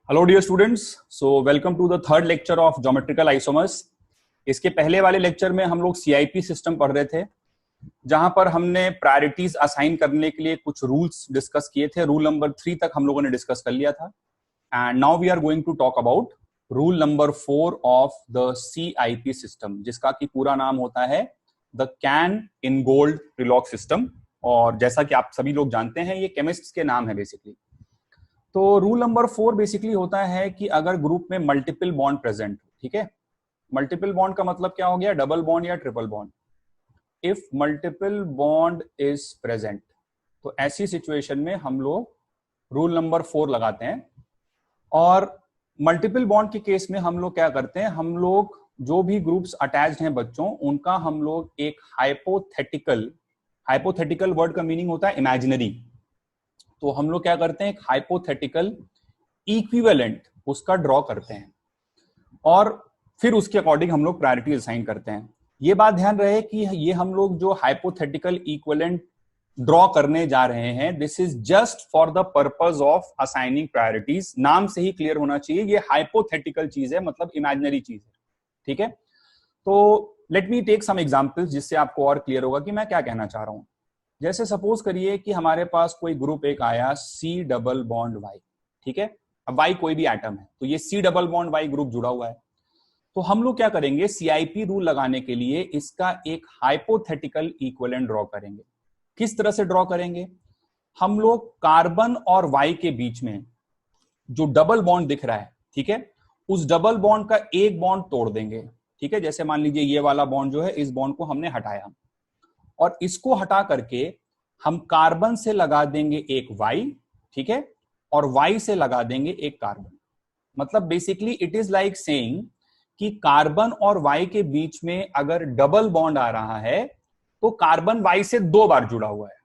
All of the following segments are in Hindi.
Hello dear students, so welcome to the third lecture of geometrical isomers. इसके पहले वाले लेक्चर में हम लोग सीआईपी सिस्टम पढ़ रहे थे, जहां पर हमने प्रायोरिटीज असाइन करने के लिए कुछ रूल्स डिस्कस किए थे। रूल नंबर 3 तक हम लोगों ने डिस्कस कर लिया था and now we are going to talk about rule number 4 of the CIP system, जिसका कि पूरा नाम होता है the Cahn Ingold Prelog system. और जैसा कि आप सभी लोग जानते हैं, ये केमिस्ट्स के नाम है बेसिकली। तो रूल नंबर 4 बेसिकली होता है कि अगर ग्रुप में मल्टीपल बॉन्ड प्रेजेंट, ठीक है, मल्टीपल बॉन्ड का मतलब क्या हो गया, डबल बॉन्ड या triple bond. If multiple bond is present, तो ऐसी सिचुएशन में हम लोग रूल नंबर 4 लगाते हैं। और मल्टीपल बॉन्ड के केस में हम लोग क्या करते हैं, हम लोग जो भी ग्रुप्स अटैच्ड हैं बच्चों, उनका हम लोग एक हाइपोथेटिकल वर्ड का मीनिंग होता है इमेजिनरी। तो हम लोग क्या करते हैं, एक हाइपोथेटिकल इक्विवेलेंट उसका ड्रॉ करते हैं और फिर उसके अकॉर्डिंग हम लोग प्रायोरिटी असाइन करते हैं। ये बात ध्यान रहे कि ये हम लोग जो हाइपोथेटिकल इक्विवेलेंट ड्रॉ करने जा रहे हैं, this is just for the purpose of assigning priorities. नाम से ही क्लियर होना चाहिए, ये हाइपोथेटिकल चीज है, मतलब इमेजिनरी चीज है, ठीक है। तो let me take some examples, जिससे आपको और क्लियर होगा कि मैं क्या कहना चाह रहा हूं। जैसे सपोज करिए कि हमारे पास कोई ग्रुप एक आया सी डबल बॉन्ड वाई, ठीक है। अब वाई कोई भी एटम है, तो ये C double bond Y group जुड़ा हुआ है। तो हम लोग क्या करेंगे, सीआईपी रूल लगाने के लिए इसका एक हाइपोथेटिकल इक्विवेलेंट ड्रॉ करेंगे। किस तरह से ड्रॉ करेंगे, हम लोग कार्बन और वाई के बीच में जो डबल बॉन्ड दिख रहा है, ठीक है, उस डबल बॉन्ड का एक बॉन्ड तोड़ देंगे, ठीक है। जैसे मान लीजिए ये वाला बॉन्ड जो है, इस बॉन्ड को हमने हटाया और इसको हटा करके हम कार्बन से लगा देंगे एक वाई, ठीक है, और वाई से लगा देंगे एक कार्बन। मतलब basically it is like saying कि कार्बन और वाई के बीच में अगर डबल बॉन्ड आ रहा है, तो कार्बन वाई से 2 बार जुड़ा हुआ है,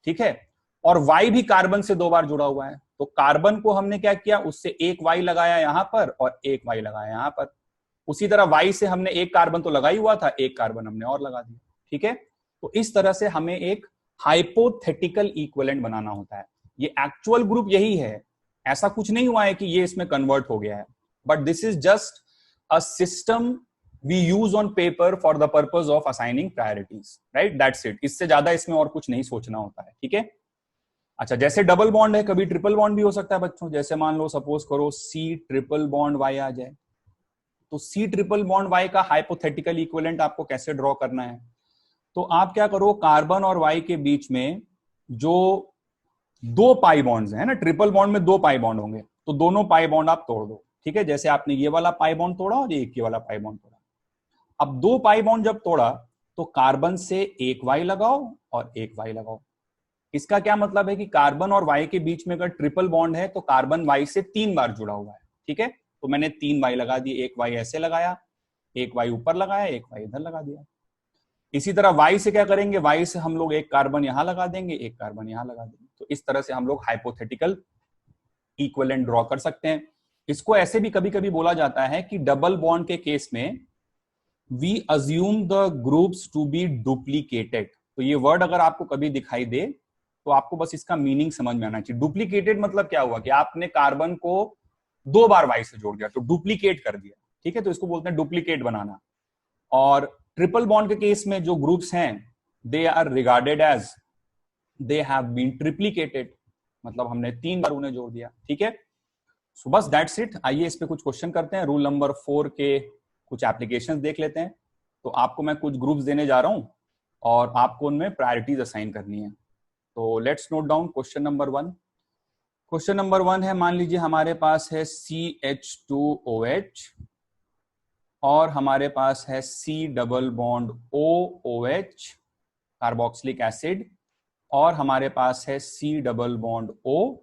ठीक है, और वाई भी कार्बन से 2 बार जुड़ा हुआ है। तो कार्बन को हमने क्या किया, उससे एक वाई लगाया यहां पर और एक वाई लगाया यहां पर। उसी तरह वाई से हमने एक कार्बन तो लगा ही हुआ था, एक कार्बन हमने और लगा दिया, ठीक है। तो इस तरह से हमें एक हाइपोथेटिकल इक्विवेलेंट बनाना होता है। ये एक्चुअल ग्रुप यही है, ऐसा कुछ नहीं हुआ है कि ये इसमें कन्वर्ट हो गया है, but this is just a system we use on paper for the purpose of assigning priorities, right, that's it. इससे ज्यादा इसमें और कुछ नहीं सोचना होता है, ठीक है। अच्छा, जैसे डबल बॉन्ड है, कभी ट्रिपल बॉन्ड भी हो सकता है बच्चों। जैसे मान लो सपोज करो सी ट्रिपल बॉन्ड वाई आ जाए, तो सी ट्रिपल बॉन्ड वाई का हाइपोथेटिकल इक्विवेलेंट आपको कैसे ड्रॉ करना है। तो आप क्या करो, कार्बन और वाई के बीच में जो 2 पाई बॉन्ड्स हैं ना, ट्रिपल बॉन्ड में 2 पाई बॉन्ड होंगे, तो दोनों पाई बॉन्ड आप तोड़ दो, ठीक है। जैसे आपने ये वाला पाई बॉन्ड तोड़ा और ये वाला पाई बॉन्ड तोड़ा। अब 2 पाई बॉन्ड जब तोड़ा, तो कार्बन से एक वाई लगाओ और एक वाई लगाओ। इसका क्या मतलब है कि कार्बन और वाई के बीच में अगर ट्रिपल बॉन्ड है, तो कार्बन वाई से 3 बार जुड़ा हुआ है, ठीक है। तो मैंने 3 वाई लगा दी, एक वाई ऐसे लगाया, एक वाई ऊपर लगाया, एक वाई इधर लगा दिया। इसी तरह वाई से क्या करेंगे, वाई से हम लोग एक कार्बन यहां लगा देंगे, एक कार्बन यहां लगा देंगे। तो इस तरह से हम लोग हाइपोथेटिकल इक्विवेलेंट ड्रॉ कर सकते हैं। इसको ऐसे भी कभी कभी बोला जाता है कि डबल बॉन्ड के केस में we assume the groups to be duplicated. तो ये वर्ड अगर आपको कभी दिखाई दे, तो आपको बस इसका मीनिंग समझ में आना चाहिए। डुप्लीकेटेड मतलब क्या हुआ कि आपने कार्बन को 2 बार वाई से जोड़ दिया, तो डुप्लीकेट कर दिया, ठीक है। तो इसको बोलते हैं डुप्लीकेट बनाना। और ट्रिपल बॉन्ड के केस में जो ग्रुप्स हैं, they are regarded as they have been triplicated, मतलब हमने 3 बार उन्हें जोड़ दिया, ठीक है। सो बस दैट्स इट। आइए इस पे कुछ क्वेश्चन करते हैं। रूल नंबर 4 के कुछ एप्लीकेशंस देख लेते हैं। तो आपको मैं कुछ ग्रुप्स देने जा रहा हूं और आपको उनमें प्रायोरिटीज असाइन करनी है। तो let's note down question number 1। Question number 1 है, मान लीजिए हमारे पास है CH2OH और हमारे पास है C double bond OOH carboxylic acid, और हमारे पास है C डबल बॉन्ड O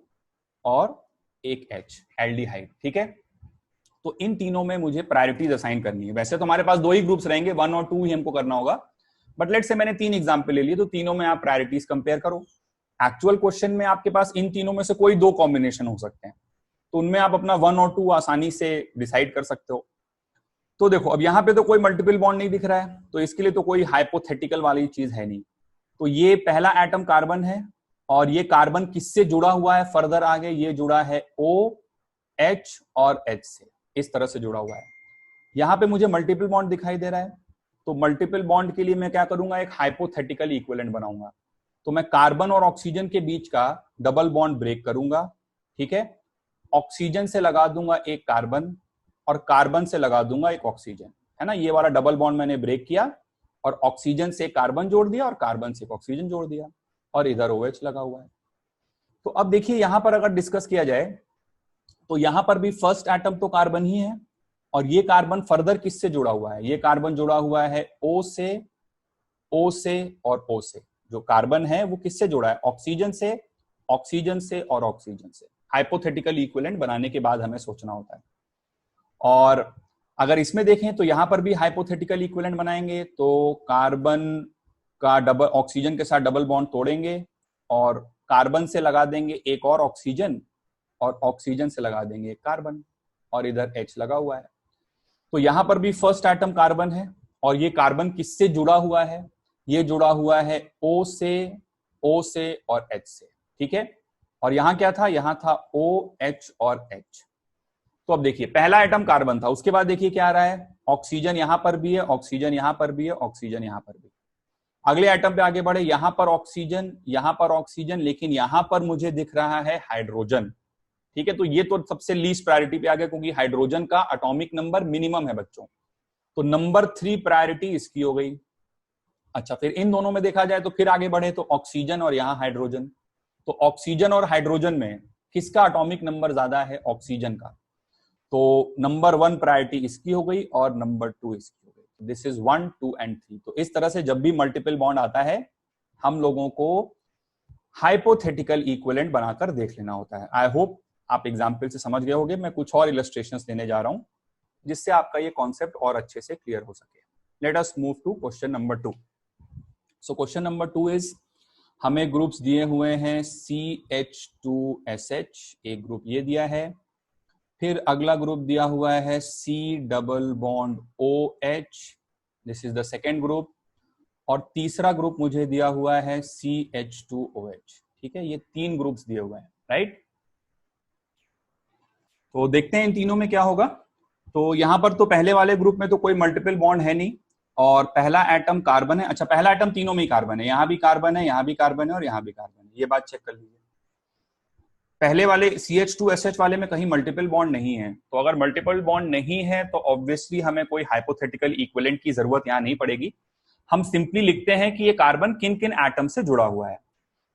और एक H एल्डिहाइड, ठीक है। तो इन तीनों में मुझे प्रायोरिटीज असाइन करनी है। वैसे तो हमारे पास 2 ही ग्रुप्स रहेंगे, 1 और 2 ही हमको करना होगा, बट लेट्स से मैंने 3 एग्जांपल ले लिए, तो तीनों में आप प्रायोरिटीज कंपेयर करो। एक्चुअल क्वेश्चन में आपके पास इन तीनों में से कोई 2 कॉम्बिनेशन हो सकते हैं, तो उनमें आप अपना 1 और 2 आसानी से डिसाइड कर सकते हो। तो देखो, अब यहाँ पे तो कोई मल्टीपल बॉन्ड नहीं दिख रहा है, तो इसके लिए तो कोई हाइपोथेटिकल वाली चीज है नहीं। तो ये पहला एटम कार्बन है और ये कार्बन किससे जुड़ा हुआ है, फर्दर आगे ये जुड़ा है O H और H से इस तरह से जुड़ा हुआ है। यहां पे मुझे मल्टीपल बॉन्ड दिखाई दे रहा है, तो मल्टीपल बॉन्ड के लिए मैं क्या करूंगा, एक हाइपोथेटिकल इक्विवेलेंट बनाऊंगा। तो मैं कार्बन और ऑक्सीजन के बीच का डबल बॉन्ड ब्रेक करूंगा, ठीक है। ऑक्सीजन से लगा दूंगा एक कार्बन और कार्बन से लगा दूंगा एक ऑक्सीजन, है ना। ये वाला डबल बॉन्ड मैंने ब्रेक किया और ऑक्सीजन से कार्बन जोड़ दिया और कार्बन से ऑक्सीजन जोड़ दिया और इधर OH लगा हुआ है। तो अब देखिए यहां पर अगर डिस्कस किया जाए तो यहां पर भी फर्स्ट एटम तो कार्बन ही है और ये कार्बन फर्दर किससे जुड़ा हुआ है, ये कार्बन जुड़ा हुआ है O से और O से। जो कार्बन है वो किससे जुड़ा है, ऑक्सीजन से और ऑक्सीजन से। हाइपोथेटिकल इक्विवेलेंट बनाने के बाद हमें सोचना होता है। और अगर इसमें देखें तो यहां पर भी हाइपोथेटिकल इक्विवेलेंट बनाएंगे तो कार्बन का डबल ऑक्सीजन के साथ डबल बॉन्ड तोड़ेंगे और कार्बन से लगा देंगे एक और ऑक्सीजन और ऑक्सीजन से लगा देंगे एक कार्बन और इधर H लगा हुआ है। तो यहां पर भी फर्स्ट एटम कार्बन है और ये कार्बन किससे जुड़ा हुआ है, ये जुड़ा हुआ है O से और H से, ठीक है। और यहां क्या था, यहां था OH और H। तो अब देखिए पहला एटम कार्बन था, उसके बाद देखिए क्या आ रहा है, ऑक्सीजन यहां पर भी है, ऑक्सीजन यहां पर भी है, ऑक्सीजन यहां पर भी। अगले एटम पे आगे बढ़े, यहां पर ऑक्सीजन, लेकिन यहां पर मुझे दिख रहा है हाइड्रोजन, ठीक है। तो ये तो सबसे लीस्ट प्रायोरिटी पे आ गया क्योंकि हाइड्रोजन का एटॉमिक नंबर मिनिमम है बच्चों, तो नंबर 3 प्रायोरिटी इसकी हो गई। अच्छा, फिर इन दोनों में देखा जाए तो फिर आगे बढ़े तो ऑक्सीजन और यहां हाइड्रोजन, तो ऑक्सीजन और हाइड्रोजन में किसका एटॉमिक नंबर ज्यादा है, ऑक्सीजन का। तो नंबर 1 प्रायोरिटी इसकी हो गई और नंबर 2 इसकी हो गई। This is 1, 2 and 3। तो इस तरह से जब भी मल्टीपल बॉन्ड आता है हम लोगों को हाइपोथेटिकल इक्विवेलेंट बनाकर देख लेना होता है। आई होप आप एग्जाम्पल से समझ गए होंगे। मैं कुछ और इलस्ट्रेशंस देने जा रहा हूं जिससे आपका ये कॉन्सेप्ट और अच्छे से क्लियर हो सके। Let us move to question number 2। So question number 2 is, हमें ग्रुप्स दिए हुए हैं CH2SH, एक ग्रुप ये दिया है, फिर अगला ग्रुप दिया हुआ है C double bond OH, this is the second group, और तीसरा ग्रुप मुझे दिया हुआ है CH2OH, ठीक है। ये 3 ग्रुप्स दिए हुए हैं, राइट। तो देखते हैं इन तीनों में क्या होगा। तो यहां पर तो पहले वाले ग्रुप में तो कोई मल्टीपल बॉन्ड है नहीं और पहला एटम कार्बन है। अच्छा, पहला एटम तीनों में ही कार्बन है, यहां भी कार्बन है, यहां भी कार्बन है और यहां भी कार्बन है, ये बात चेक कर लीजिए। पहले वाले CH2SH वाले में कहीं मल्टीपल बॉन्ड नहीं है, तो अगर मल्टीपल बॉन्ड नहीं है तो ऑब्वियसली हमें कोई हाइपोथेटिकल इक्विवेलेंट की जरूरत यहां नहीं पड़ेगी। हम सिंपली लिखते हैं कि ये कार्बन किन किन एटम से जुड़ा हुआ है।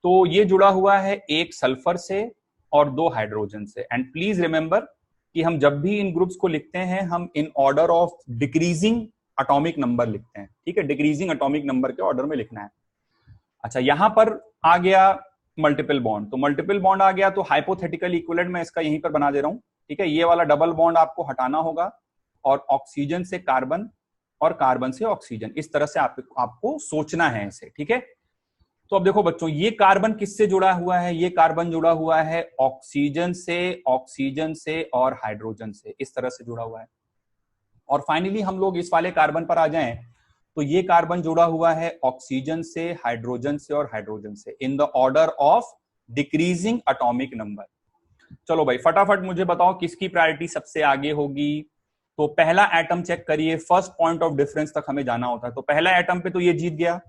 तो ये जुड़ा हुआ है एक सल्फर से और 2 हाइड्रोजन से। एंड प्लीज रिमेंबर कि हम जब भी इन ग्रुप्स को लिखते हैं हम in order of decreasing atomic number लिखते हैं, ठीक है। डिक्रीजिंग एटॉमिक नंबर के ऑर्डर में लिखना है। अच्छा, यहां पर आ गया मल्टीपल बॉन्ड, तो मल्टीपल बॉन्ड आ गया तो हाइपोथेटिकल इक्विवेलेंट मैं इसका यहीं पर बना दे रहा हूं, ठीक है। ये वाला डबल बॉन्ड आपको हटाना होगा और ऑक्सीजन से कार्बन और कार्बन से ऑक्सीजन, इस तरह से आपको सोचना है इसे, ठीक है। तो अब देखो बच्चों, ये कार्बन किससे जुड़ा हुआ है, ये कार्बन जुड़ा हुआ है ऑक्सीजन से और हाइड्रोजन से, इस तरह से जुड़ा हुआ है। और फाइनली हम लोग इस वाले कार्बन पर आ जाएं तो ये कार्बन जुड़ा हुआ है ऑक्सीजन से, हाइड्रोजन से और हाइड्रोजन से, in the order of decreasing atomic number. चलो भाई फटाफट मुझे बताओ किसकी प्रायोरिटी सबसे आगे होगी। तो पहला एटम चेक करिए, फर्स्ट पॉइंट ऑफ डिफरेंस तक हमें जाना होता है। तो पहला एटम पे तो ये जीत गया,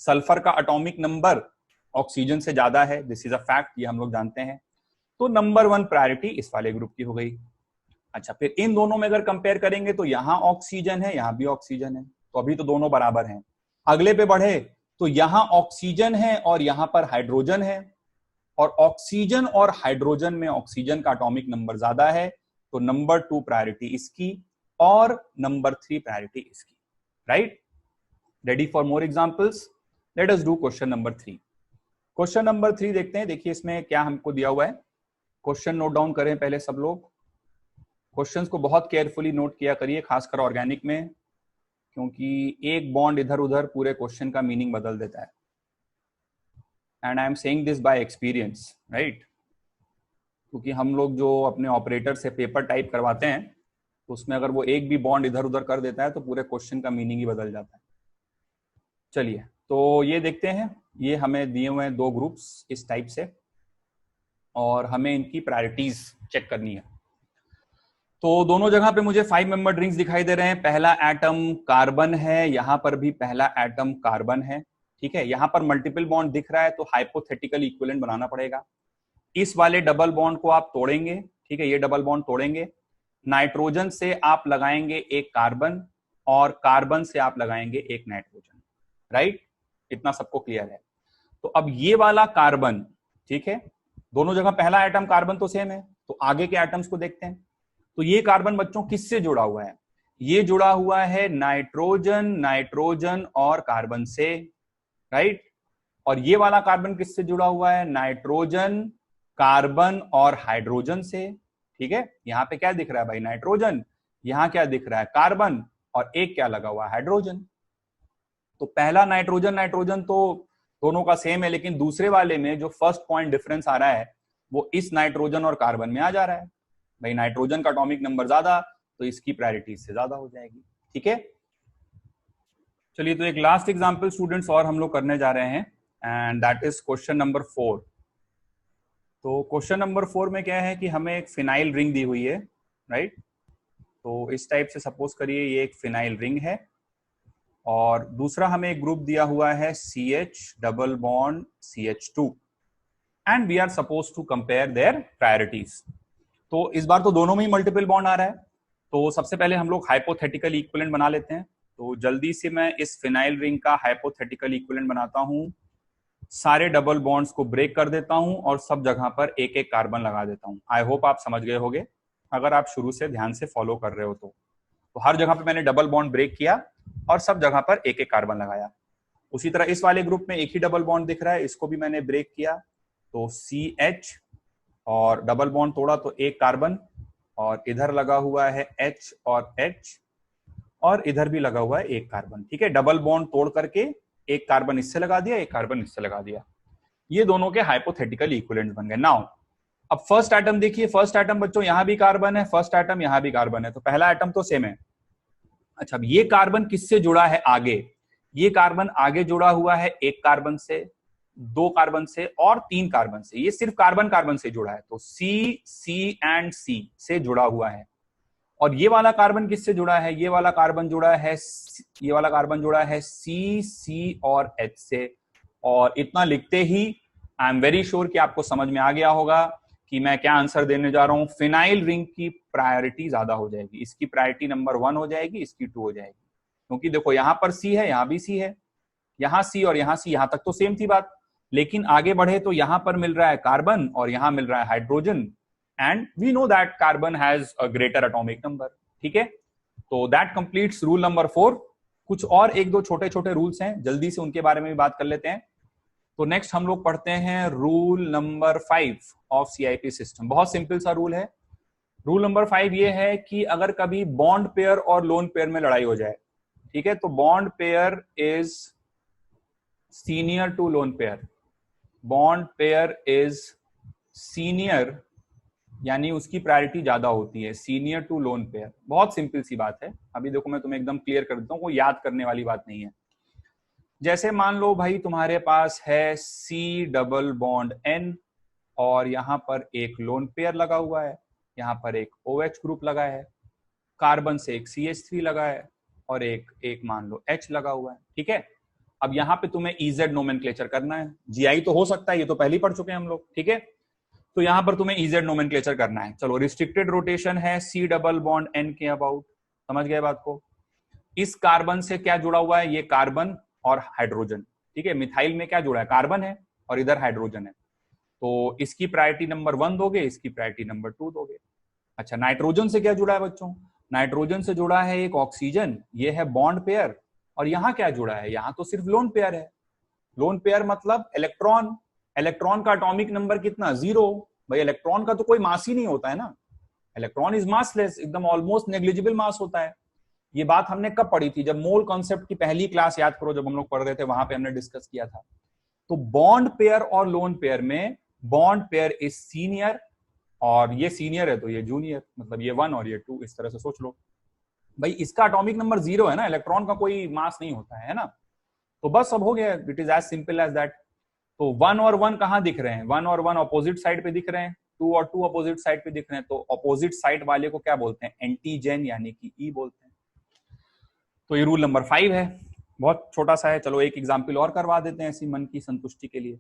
सल्फर का एटॉमिक नंबर ऑक्सीजन से ज्यादा है, दिस इज अ फैक्ट, ये हम लोग जानते हैं। तो नंबर 1 प्रायोरिटी इस वाले ग्रुप की हो गई। अच्छा, फिर इन दोनों में अगर कंपेयर करेंगे तो यहां ऑक्सीजन है, यहां भी ऑक्सीजन है, तो अभी तो दोनों बराबर हैं। अगले पे बढ़े तो यहां ऑक्सीजन है और यहां पर हाइड्रोजन है, और ऑक्सीजन और हाइड्रोजन में ऑक्सीजन का एटॉमिक नंबर ज्यादा है, तो नंबर 2 प्रायोरिटी इसकी और नंबर 3 प्रायोरिटी इसकी, right. Ready for more examples, let us do question number 3। Question number 3 देखते हैं। देखिए इसमें क्या हमको दिया हुआ है, क्वेश्चन नोट डाउन करें पहले सब लोग। क्वेश्चंस को बहुत केयरफुली नोट किया करिए, खासकर ऑर्गेनिक में, क्योंकि एक बॉन्ड इधर उधर पूरे क्वेश्चन का मीनिंग बदल देता है। And I am saying this by experience, right. क्योंकि हम लोग जो अपने ऑपरेटर से पेपर टाइप करवाते हैं तो उसमें अगर वो एक भी बॉन्ड इधर उधर कर देता है तो पूरे क्वेश्चन का मीनिंग ही बदल जाता है। चलिए तो ये देखते हैं, ये हमें दिए हुए हैं 2 ग्रुप्स इस टाइप से और हमें इनकी प्रायोरिटीज चेक करनी है। तो दोनों जगह पे मुझे 5 मेंबर्ड रिंग्स दिखाई दे रहे हैं। पहला एटम कार्बन है, यहां पर भी पहला एटम कार्बन है, ठीक है। यहां पर मल्टीपल बॉन्ड दिख रहा है तो हाइपोथेटिकल इक्विवेलेंट बनाना पड़ेगा। इस वाले डबल बॉन्ड को आप तोड़ेंगे, ठीक है, ये डबल बॉन्ड तोड़ेंगे, नाइट्रोजन से आप लगाएंगे एक कार्बन और कार्बन से आप लगाएंगे एक नाइट्रोजन, राइट। इतना सबको क्लियर है। तो अब ये वाला कार्बन, ठीक है, दोनों जगह पहला एटम कार्बन तो सेम है, तो आगे के एटम्स को देखते हैं। तो ये कार्बन बच्चों किससे जुड़ा हुआ है? ये जुड़ा हुआ है नाइट्रोजन, नाइट्रोजन और कार्बन से, राइट। और ये वाला कार्बन किससे जुड़ा हुआ है? नाइट्रोजन, कार्बन और हाइड्रोजन से, ठीक है। यहां पे क्या दिख रहा है भाई? नाइट्रोजन, यहां क्या दिख रहा है? कार्बन, और एक क्या लगा हुआ है? हाइड्रोजन। तो पहला नाइट्रोजन, नाइट्रोजन तो दोनों का सेम है, लेकिन दूसरे वाले में जो फर्स्ट पॉइंट डिफरेंस आ रहा है वो इस नाइट्रोजन और कार्बन में आ जा रहा है। भाई नाइट्रोजन का एटॉमिक नंबर ज्यादा, तो इसकी प्रायोरिटी इससे ज्यादा हो जाएगी, ठीक है। चलिए, तो एक लास्ट एग्जांपल स्टूडेंट्स और हम लोग करने जा रहे हैं, and that is question number 4। तो क्वेश्चन नंबर 4 में क्या है कि हमें एक फिनाइल रिंग दी हुई है, राइट। तो इस टाइप से सपोज करिए ये एक फिनाइल रिंग है, और दूसरा हमें एक ग्रुप दिया हुआ है CH double bond CH2, and we are suppose to compare their priorities. तो इस बार तो दोनों में ही मल्टीपल बॉन्ड आ रहा है, तो सबसे पहले हम लोग हाइपोथेटिकल इक्विवेलेंट बना लेते हैं। तो जल्दी से मैं इस फिनाइल रिंग का हाइपोथेटिकल इक्विवेलेंट बनाता हूं, सारे डबल बॉन्ड्स को ब्रेक कर देता हूं और सब जगह पर एक एक कार्बन लगा देता हूं। आई होप आप समझ गए होंगे, अगर आप शुरू से ध्यान से फॉलो कर रहे हो तो हर जगह पे मैंने डबल बॉन्ड ब्रेक किया और सब जगह पर एक एक कार्बन लगाया। उसी तरह इस वाले ग्रुप में एक ही डबल बॉन्ड दिख रहा है, इसको भी मैंने ब्रेक किया, तो CH और डबल बॉन्ड तोड़ा तो एक कार्बन, और इधर लगा हुआ है H और H, और इधर भी लगा हुआ है एक कार्बन, ठीक है। डबल बॉन्ड तोड़ करके एक कार्बन इससे लगा दिया, एक कार्बन इससे लगा दिया। ये दोनों के हाइपोथेटिकल इक्विवेलेंट बन गए। नाउ अब फर्स्ट एटम देखिए, फर्स्ट एटम बच्चों यहां भी कार्बन है, फर्स्ट एटम यहां भी कार्बन है, तो पहला एटम तो सेम है। अच्छा, अब ये कार्बन किससे जुड़ा है आगे? ये कार्बन आगे जुड़ा हुआ है एक कार्बन से, दो कार्बन से और तीन कार्बन से। ये सिर्फ कार्बन कार्बन से जुड़ा है, तो C एंड C से जुड़ा हुआ है। और ये वाला कार्बन किससे जुड़ा है? ये वाला कार्बन जुड़ा है, ये वाला कार्बन जुड़ा है C और H से। और इतना लिखते ही आई एम वेरी श्योर कि आपको समझ में आ गया होगा कि मैं क्या आंसर देने जा रहा हूं। फिनाइल रिंग की प्रायोरिटी ज्यादा हो जाएगी, इसकी प्रायोरिटी नंबर 1 हो जाएगी, इसकी 2 हो जाएगी, क्योंकि देखो यहां पर C है, यहां भी C है, यहां C और यहां C, यहां तक तो सेम थी बात, लेकिन आगे बढ़े तो यहां पर मिल रहा है कार्बन और यहां मिल रहा है hydrogen, and we know that carbon has a greater atomic number, ठीक है। तो दैट कंप्लीट्स रूल नंबर 4। कुछ और एक दो छोटे छोटे रूल्स हैं, जल्दी से उनके बारे में भी बात कर लेते हैं। तो नेक्स्ट हम लोग पढ़ते हैं rule number 5 of CIP system. बहुत सिंपल सा रूल है। रूल नंबर 5 ये है कि अगर कभी बॉन्ड पेयर और लोन पेयर में लड़ाई हो जाए, ठीक है, तो bond pair is senior to lone pair, bond pair is senior, यानी उसकी प्रायोरिटी ज्यादा होती है, सीनियर टू लोन पेयर। बहुत सिंपल सी बात है, अभी देखो मैं तुम्हें एकदम क्लियर कर देता हूँ, कोई याद करने वाली बात नहीं है। जैसे मान लो भाई तुम्हारे पास है C डबल बॉन्ड N और यहां पर एक लोन पेयर लगा हुआ है, यहां पर एक OH ग्रुप लगा है, कार्बन से एक CH3 लगा है और एक मान लो H लगा हुआ है, ठीक है। अब यहां पे तुम्हें EZ नोमेनक्लेचर करना है, GI तो हो सकता है, ये तो पहले ही पढ़ चुके हैं हम लोग, ठीक है। तो यहां पर तुम्हें EZ नोमेनक्लेचर करना है। चलो, रिस्ट्रिक्टेड रोटेशन है C डबल बॉन्ड N के अबाउट, समझ गए बात को। इस कार्बन से क्या जुड़ा हुआ है? ये कार्बन और हाइड्रोजन, ठीक है। मिथाइल में क्या जुड़ा है? कार्बन है और इधर हाइड्रोजन है, तो इसकी प्रायोरिटी नंबर 1 दोगे, इसकी प्रायोरिटी नंबर 2 दोगे। अच्छा, नाइट्रोजन से क्या जुड़ा है बच्चों? नाइट्रोजन से जुड़ा है एक ऑक्सीजन, ये है बॉन्ड पेयर, और यहां क्या जुड़ा है? यहां तो सिर्फ लोन पेयर है। लोन पेयर मतलब इलेक्ट्रॉन, इलेक्ट्रॉन का एटॉमिक नंबर कितना? 0। भाई इलेक्ट्रॉन का तो कोई मास ही नहीं होता है ना, इलेक्ट्रॉन इज मासलेस, एकदम ऑलमोस्ट नेग्लिजिबल मास होता है। ये बात हमने कब पढ़ी थी? जब मोल कॉन्सेप्ट की पहली क्लास याद करो, जब हम लोग पढ़ रहे थे, वहां पे हमने डिस्कस किया था। तो बॉन्ड पेयर और लोन पेयर में बॉन्ड पेयर इज सीनियर, और ये सीनियर है तो ये जूनियर, मतलब ये 1 और ये 2, इस तरह से सोच लो। भाई इसका एटॉमिक नंबर 0 है ना, इलेक्ट्रॉन का कोई मास नहीं होता है ना, तो बस अब हो गया, it is as simple as that. तो 1 और 1 कहां दिख रहे हैं? 1 और 1 ऑपोजिट साइड पे दिख रहे हैं, टू और टू अपोजिट साइड पे दिख रहे हैं, तो अपोजिट साइड वाले को क्या बोलते हैं, एंटीजेन यानी कि ई बोलते हैं। तो ये रूल नंबर 5 है, बहुत छोटा सा है। चलो एक एग्जाम्पल और करवा देते हैं ऐसी मन की संतुष्टि के लिए।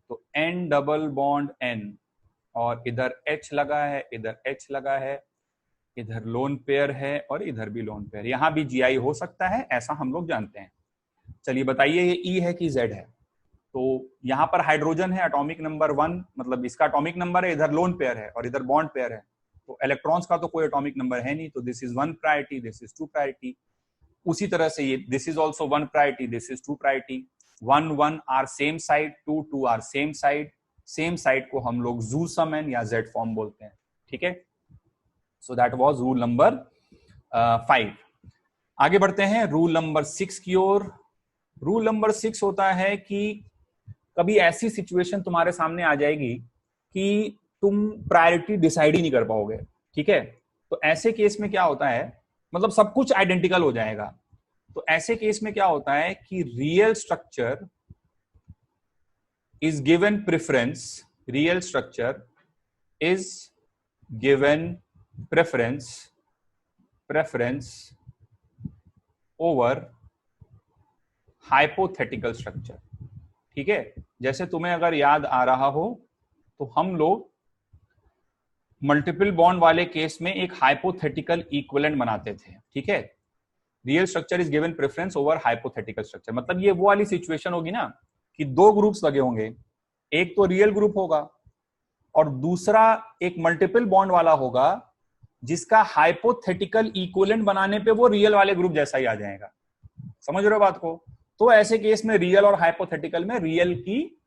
तो एन डबल बॉन्ड एन, और इधर एच लगा है, इधर एच लगा है, इधर लोन पेयर है और इधर भी लोन पेयर। यहां भी जीआई हो सकता है, ऐसा हम लोग जानते हैं। चलिए बताइए ये ई है कि जेड है। तो यहां पर हाइड्रोजन है, एटॉमिक नंबर 1, मतलब इसका एटॉमिक नंबर है, इधर लोन पेयर है और इधर बॉन्ड पेयर है। तो इलेक्ट्रॉन्स का तो कोई एटॉमिक नंबर है नहीं, तो this is 1 priority, this is 2 priority. उसी तरह से ये this is also 1 priority, this is 2 priority. 1 1 are same side, 2 2 are same side. Same side को हम लोग जू सम एन या जेड फॉर्म बोलते हैं। ठीक है, so that was rule number 5। आगे बढ़ते हैं रूल नंबर 6 की ओर। रूल नंबर 6 होता है कि कभी ऐसी सिचुएशन तुम्हारे सामने आ जाएगी कि तुम प्रायोरिटी डिसाइड ही नहीं कर पाओगे। ठीक है, तो ऐसे केस में क्या होता है, मतलब सब कुछ आइडेंटिकल हो जाएगा। तो ऐसे केस में क्या होता है कि real structure is given preference, real structure is given preference over hypothetical structure. ठीक है, जैसे तुम्हें अगर याद आ रहा हो तो हम लोग मल्टीपल बॉन्ड वाले केस में एक हाइपोथेटिकल इक्विवेलेंट बनाते थे। ठीक है, real structure is given preference over hypothetical structure, मतलब ये वो वाली सिचुएशन होगी ना कि दो ग्रुप्स लगे होंगे, एक तो रियल ग्रुप होगा और दूसरा एक मल्टीपल बॉन्ड वाला होगा जिसका हाइपोथेटिकल इक्विवेलेंट बनाने पे वो रियल वाले ग्रुप जैसा ही आ जाएगा। समझ रहे हो बात को? तो ऐसे केस में रियल और हाइपोथेटिकल में रियल की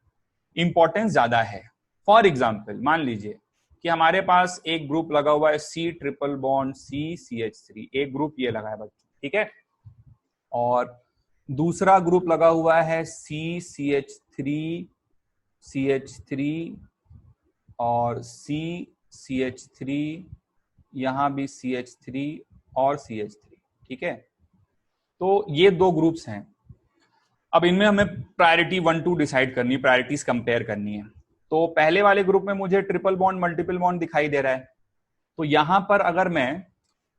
इंपॉर्टेंस ज्यादा है। फॉर एग्जाम्पल मान लीजिए कि हमारे पास एक ग्रुप लगा हुआ है C ट्रिपल बॉन्ड CCH3, एक ग्रुप ये लगा है बच्चों। ठीक है, और दूसरा ग्रुप लगा हुआ है CCH3 और CCH3, यहां भी CH3 और CH3। ठीक है, तो ये दो ग्रुप्स हैं। अब इनमें हमें प्रायोरिटी 1 2 डिसाइड करनी है, प्रायोरिटीज कंपेयर करनी है। तो पहले वाले ग्रुप में मुझे ट्रिपल बॉन्ड मल्टीपल बॉन्ड दिखाई दे रहा है, तो यहां पर अगर मैं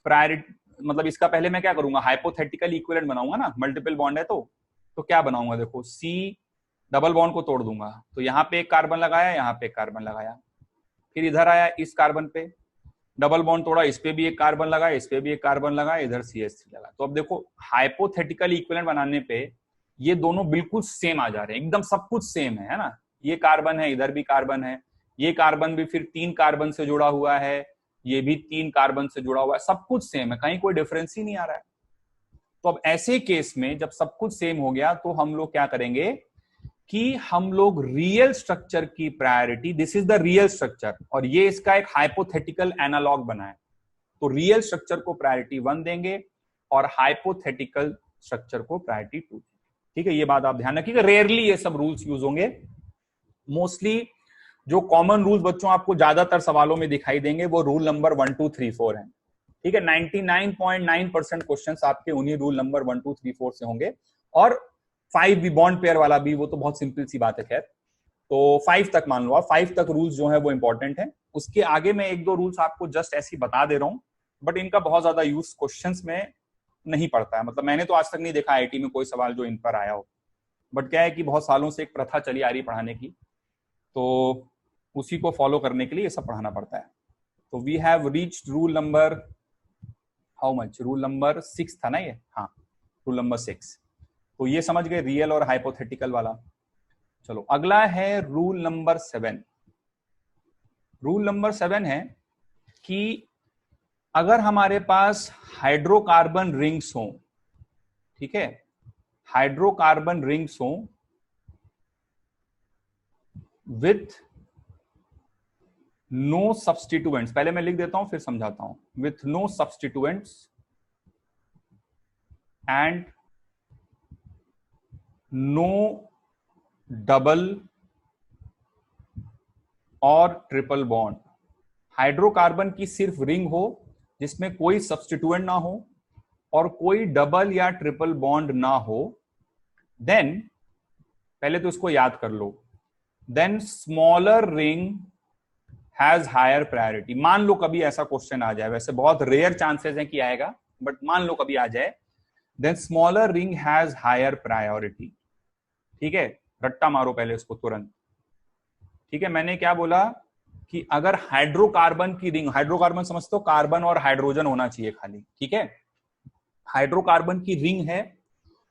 प्रायोरिटी, मतलब इसका पहले मैं क्या करूंगा, हाइपोथेटिकल इक्विवेलेंट बनाऊंगा ना, मल्टीपल बॉन्ड है तो क्या बनाऊंगा, देखो C डबल बॉन्ड को तोड़ दूंगा, तो यहाँ पे एक कार्बन लगाया, यहाँ पे एक कार्बन लगाया, फिर इधर आया इस कार्बन पे डबल बॉन्ड तोड़ा, इस पे भी एक कार्बन लगाया, इस पे भी एक कार्बन लगाया, इधर CH3 लगा। तो अब देखो हाइपोथेटिकल इक्विवेलेंट बनाने पे ये दोनों बिल्कुल सेम आ जा रहे हैं, एकदम सब कुछ सेम है ना। ये कार्बन है, इधर भी कार्बन है, ये कार्बन भी फिर 3 कार्बन से जुड़ा हुआ है, ये भी 3 कार्बन से जुड़ा हुआ है, सब कुछ सेम है, कहीं कोई डिफरेंस ही नहीं आ रहा है। तो अब ऐसे केस में जब सब कुछ सेम हो गया तो हम लोग क्या करेंगे कि हम लोग रियल स्ट्रक्चर की priority, this is the real structure और ये इसका एक हाइपोथेटिकल एनालॉग बना है, तो रियल स्ट्रक्चर को प्रायोरिटी 1 देंगे और हाइपोथेटिकल स्ट्रक्चर को प्रायोरिटी 2। ठीक है, ये बात आप ध्यान रखिएगा, रेयरली ये सब रूल्स यूज होंगे। मोस्टली जो कॉमन रूल्स बच्चों आपको ज्यादातर सवालों में दिखाई देंगे वो रूल नंबर 1 2 3 4 है। ठीक है, 99.9% क्वेश्चंस आपके उन्हीं रूल नंबर 1 2 3 4 से होंगे, और 5 भी बॉन्ड पेयर वाला भी, वो तो बहुत सिंपल सी बात है। खैर, तो 5 तक मान लो आप, 5 तक रूल्स जो है वो इंपॉर्टेंट है। उसके आगे मैं एक दो रूल्स आपको जस्ट ऐसी बता दे रहा हूं, बट इनका बहुत ज्यादा यूज क्वेश्चंस में नहीं पड़ता है, मतलब मैंने तो आज तक नहीं देखा आईटी में कोई सवाल जो इन पर आया हो, बट क्या है कि बहुत सालों से एक प्रथा चली आ रही पढ़ाने की, तो उसी को फॉलो करने के लिए ये सब पढ़ाना पड़ता है। तो we have reached rule number how much, rule number 6 था ना ये, हाँ रूल नंबर 6। तो ये समझ गए रियल और हाइपोथेटिकल वाला। चलो अगला है रूल नंबर 7। रूल नंबर 7 है कि अगर हमारे पास हाइड्रोकार्बन रिंग्स हो, ठीक है, हाइड्रोकार्बन रिंग्स हो विथ नो सब्स्टिट्यूएंट्स, पहले मैं लिख देता हूं फिर समझाता हूं, with no substituents and no double और ट्रिपल बॉन्ड, हाइड्रोकार्बन की सिर्फ रिंग हो जिसमें कोई सब्स्टिट्यूएंट ना हो और कोई डबल या ट्रिपल बॉन्ड ना हो, देन पहले तो इसको याद कर लो, then smaller ring has higher priority. मान लो कभी ऐसा क्वेश्चन आ जाए, वैसे बहुत रेयर चांसेस है कि आएगा, बट मान लो कभी आ जाए, then smaller ring has higher priority. ठीक है, रट्टा मारो पहले उसको तुरंत। ठीक है, मैंने क्या बोला कि अगर हाइड्रोकार्बन की रिंग, हाइड्रोकार्बन समझते हो, कार्बन और हाइड्रोजन होना चाहिए खाली, ठीक है, हाइड्रोकार्बन की रिंग है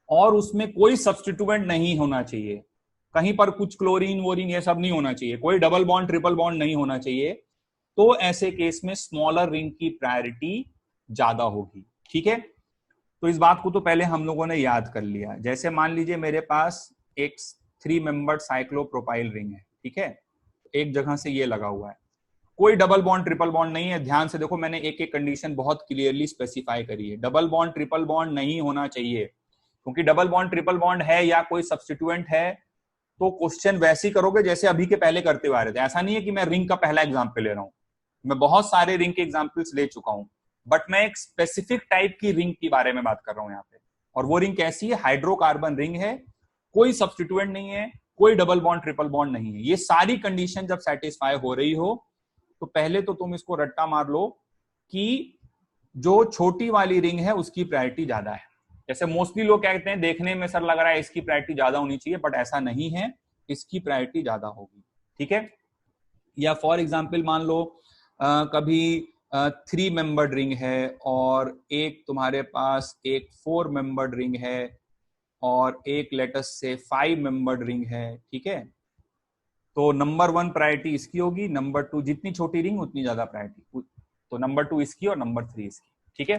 और उसमें कोई सब्स्टिट्यूएंट नहीं होना चाहिए, कहीं पर कुछ क्लोरीन वोरीन ये सब नहीं होना चाहिए, कोई डबल बॉन्ड ट्रिपल बॉन्ड नहीं होना चाहिए, तो ऐसे केस में स्मॉलर रिंग की प्रायोरिटी ज्यादा होगी। ठीक है, तो इस बात को तो पहले हम लोगों ने याद कर लिया। जैसे मान लीजिए मेरे पास एक 3 मेंबर्ड साइक्लोप्रोपाइल रिंग है, ठीक है, एक जगह से ये लगा हुआ है, कोई डबल बॉन्ड ट्रिपल बॉन्ड नहीं है। ध्यान से देखो, मैंने एक एक कंडीशन बहुत क्लियरली स्पेसिफाई करी है। डबल बॉन्ड ट्रिपल बॉन्ड नहीं होना चाहिए, क्योंकि डबल बॉन्ड ट्रिपल बॉन्ड है या कोई सब्स्टिट्यूएंट है तो क्वेश्चन वैसे ही करोगे जैसे अभी के पहले करते हुए आ रहे थे। ऐसा नहीं है कि मैं रिंग का पहला एग्जाम्पल ले रहा हूं, मैं बहुत सारे रिंग के एग्जाम्पल्स ले चुका हूं, बट मैं एक स्पेसिफिक टाइप की रिंग के बारे में बात कर रहा हूं यहाँ पे। और वो रिंग कैसी है? हाइड्रोकार्बन रिंग है, कोई सब्स्टिट्यूएंट नहीं है, कोई डबल बॉन्ड ट्रिपल बॉन्ड नहीं है। ये सारी कंडीशन जब सेटिस्फाई हो रही हो तो पहले तो तुम इसको रट्टा मार लो कि जो छोटी वाली रिंग है उसकी प्रायोरिटी ज्यादा है। जैसे मोस्टली लोग कहते हैं देखने में सर लग रहा है इसकी प्रायोरिटी ज्यादा होनी चाहिए, बट ऐसा नहीं है, इसकी प्रायोरिटी ज्यादा होगी। ठीक है, या फॉर एग्जाम्पल मान लो कभी 3 मेंबर्ड रिंग है और एक तुम्हारे पास एक 4 मेंबर्ड रिंग है और एक लेटस से 5 मेंबर्ड रिंग है। ठीक है, तो नंबर 1 प्रायोरिटी इसकी होगी, नंबर 2, जितनी छोटी रिंग उतनी ज्यादा प्रायोरिटी, तो नंबर 2 इसकी और नंबर 3 इसकी। ठीक है,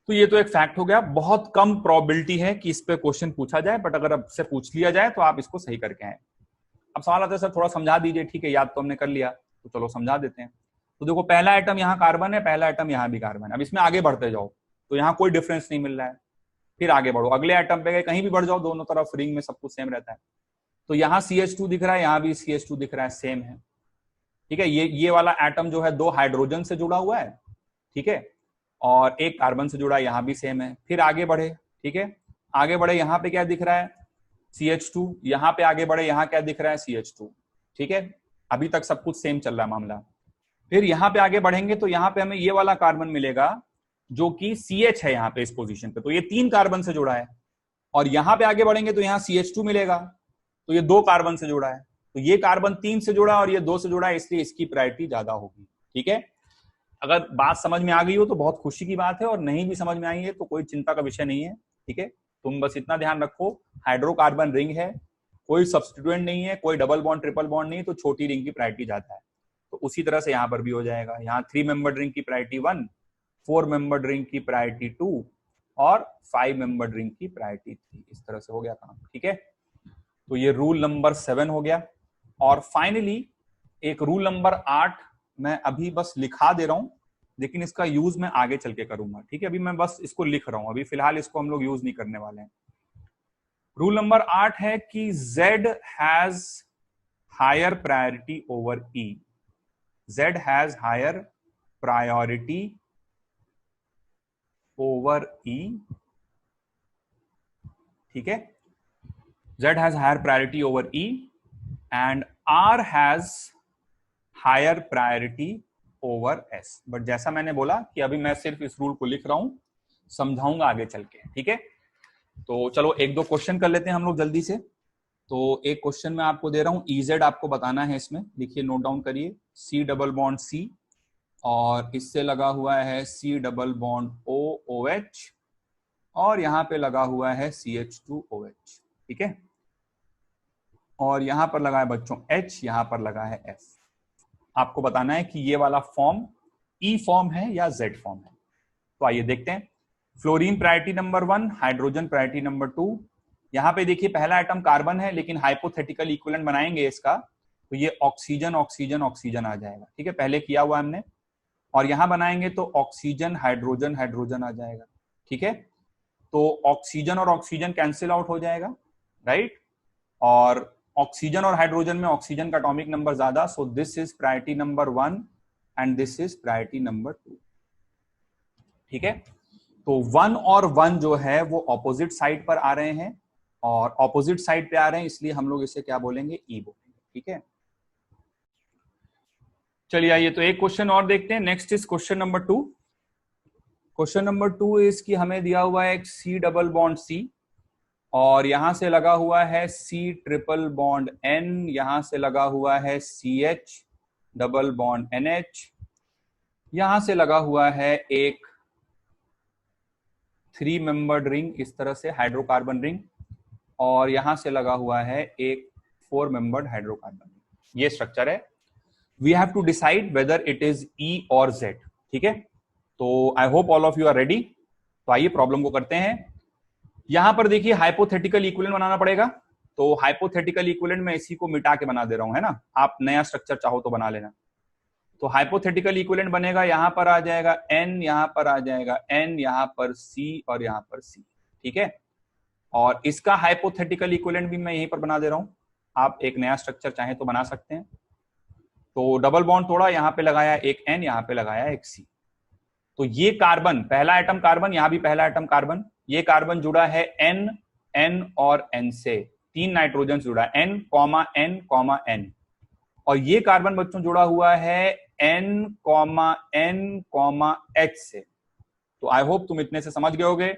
तो ये तो एक फैक्ट हो गया। बहुत कम प्रोबेबिलिटी है कि इस पे क्वेश्चन पूछा जाए, बट अगर आपसे पूछ लिया जाए तो आप इसको सही करके आए। अब सवाल आता है सर थोड़ा समझा दीजिए। ठीक है, याद तो हमने कर लिया, तो चलो समझा देते हैं। तो देखो, पहला आइटम यहाँ कार्बन है, पहला आइटम यहाँ भी कार्बन है। अब इसमें आगे बढ़ते जाओ तो यहाँ कोई डिफरेंस नहीं मिल रहा है, फिर आगे बढ़ो, अगले आइटम पे गए, कहीं भी बढ़ जाओ, दोनों तरफ रिंग में सब कुछ सेम रहता है। तो यहाँ CH2 दिख रहा है, यहाँ भी CH2 दिख रहा है, सेम है। ठीक है, ये वाला एटम जो है 2 हाइड्रोजन से जुड़ा हुआ है, ठीक है, और एक कार्बन से जुड़ा है, यहाँ भी सेम है। फिर आगे बढ़े, ठीक है, आगे बढ़े, यहाँ पे क्या दिख रहा है? CH2। यहाँ पे आगे बढ़े, यहाँ क्या दिख रहा है? CH2। ठीक है, अभी तक सब कुछ सेम चल रहा है मामला। फिर यहाँ पे आगे बढ़ेंगे तो यहाँ पे हमें ये वाला कार्बन मिलेगा जो कि CH है यहाँ पे इस पोजीशन पे, तो ये 3 कार्बन से जुड़ा है। और यहाँ पे आगे बढ़ेंगे तो यहाँ CH2 मिलेगा, तो ये 2 कार्बन से जुड़ा है। तो ये कार्बन 3 से जुड़ा और ये 2 से जुड़ा है, इसलिए इसकी प्रायोरिटी ज्यादा होगी। ठीक है, अगर बात समझ में आ गई हो तो बहुत खुशी की बात है, और नहीं भी समझ में आई है तो कोई चिंता का विषय नहीं है। ठीक है, तुम बस इतना ध्यान रखो, हाइड्रोकार्बन रिंग है, कोई सब्स्टिट्यूएंट नहीं है, कोई डबल बॉन्ड ट्रिपल बॉन्ड नहीं, तो छोटी रिंग की प्रायोरिटी ज्यादा है। तो उसी तरह से यहाँ पर भी हो जाएगा। यहाँ 3 मेंबर्ड रिंग की प्रायोरिटी 1, 4 मेंबर्ड रिंग की प्रायोरिटी 2 और 5 मेंबर्ड रिंग की प्रायोरिटी 3। इस तरह से हो गया काम। ठीक है, तो ये रूल नंबर 7 हो गया। और फाइनली एक रूल नंबर 8 मैं अभी बस लिखा दे रहा हूं, लेकिन इसका यूज मैं आगे चल के करूंगा। ठीक है, अभी मैं बस इसको लिख रहा हूं, अभी फिलहाल इसको हम लोग यूज नहीं करने वाले हैं। रूल नंबर 8 है कि Z has higher priority over E। Z has higher priority over E। ठीक है, Z has higher priority over E and R has higher priority over S। But जैसा मैंने बोला कि अभी मैं सिर्फ इस रूल को लिख रहा हूं, समझाऊंगा आगे चल के। ठीक है, तो चलो एक दो क्वेश्चन कर लेते हैं हम लोग जल्दी से। तो एक क्वेश्चन मैं आपको दे रहा हूं, EZ आपको बताना है। इसमें लिखिए, नोट डाउन करिए, C डबल बॉन्ड C और इससे लगा हुआ है C डबल बॉन्ड OH और यहाँ पे लगा हुआ है CH2OH। ठीक है, और यहां पर लगा है बच्चों H, यहां पर लगा है F। आपको बताना है कि ये वाला फॉर्म E फॉर्म है या Z फॉर्म है। तो आइए देखते हैं। Fluorine priority number 1, hydrogen priority number 2। यहां पे देखिए पहला आइटम कार्बन है, लेकिन हाइपोथेटिकल इक्विवेलेंट बनाएंगे इसका तो ये ऑक्सीजन ऑक्सीजन ऑक्सीजन आ जाएगा। ठीक है, पहले किया हुआ हमने। और यहां बनाएंगे तो ऑक्सीजन हाइड्रोजन हाइड्रोजन आ जाएगा। ठीक है, तो ऑक्सीजन और ऑक्सीजन कैंसिल आउट हो जाएगा, राइट। और ऑक्सीजन और हाइड्रोजन में ऑक्सीजन का एटॉमिक नंबर ज्यादा, सो this is priority number 1 and this is priority number 2। ठीक है, तो 1 और 1 जो है वो ऑपोजिट साइड पर आ रहे हैं, और ऑपोजिट साइड पे आ रहे हैं, इसलिए हम लोग इसे क्या बोलेंगे? ई बोलेंगे। ठीक है, चलिए आइए तो एक क्वेश्चन और देखते हैं। Next is question number 2। Question number 2 is कि हमें दिया हुआ है एक C डबल बॉन्ड C और यहां से लगा हुआ है C ट्रिपल बॉन्ड N, यहां से लगा हुआ है CH डबल बॉन्ड NH, यहां से लगा हुआ है एक 3 मेंबर्ड रिंग इस तरह से हाइड्रोकार्बन रिंग, और यहां से लगा हुआ है एक 4 मेंबर्ड हाइड्रोकार्बन रिंग। ये स्ट्रक्चर है। We have to decide whether it is E और Z। ठीक है, तो I hope all of you are ready. तो आइए प्रॉब्लम को करते हैं। यहां पर देखिए हाइपोथेटिकल इक्विवेलेंट बनाना पड़ेगा। तो हाइपोथेटिकल इक्विवेलेंट में इसी को मिटा के बना दे रहा हूं, है ना। आप नया स्ट्रक्चर चाहो तो बना लेना। तो हाइपोथेटिकल इक्विवेलेंट बनेगा, यहां पर आ जाएगा N, यहां पर आ जाएगा N, यहां पर C और यहां पर C। ठीक है, और इसका हाइपोथेटिकल इक्विवेलेंट भी मैं यहीं पर बना दे रहा हूं। आप एक नया स्ट्रक्चर चाहे तो बना सकते हैं। तो डबल बॉन्ड तोड़ा, यहां पे लगाया एक N, यहां पे लगाया एक C। तो ये कार्बन, पहला एटम कार्बन, यहां भी पहला एटम कार्बन, ये कार्बन जुड़ा है N, N और N से। 3 नाइट्रोजन जुड़ा है N, N, N, और ये कार्बन बच्चों जुड़ा हुआ है N, N, H से। तो आई होप तुम इतने से समझ गए होगे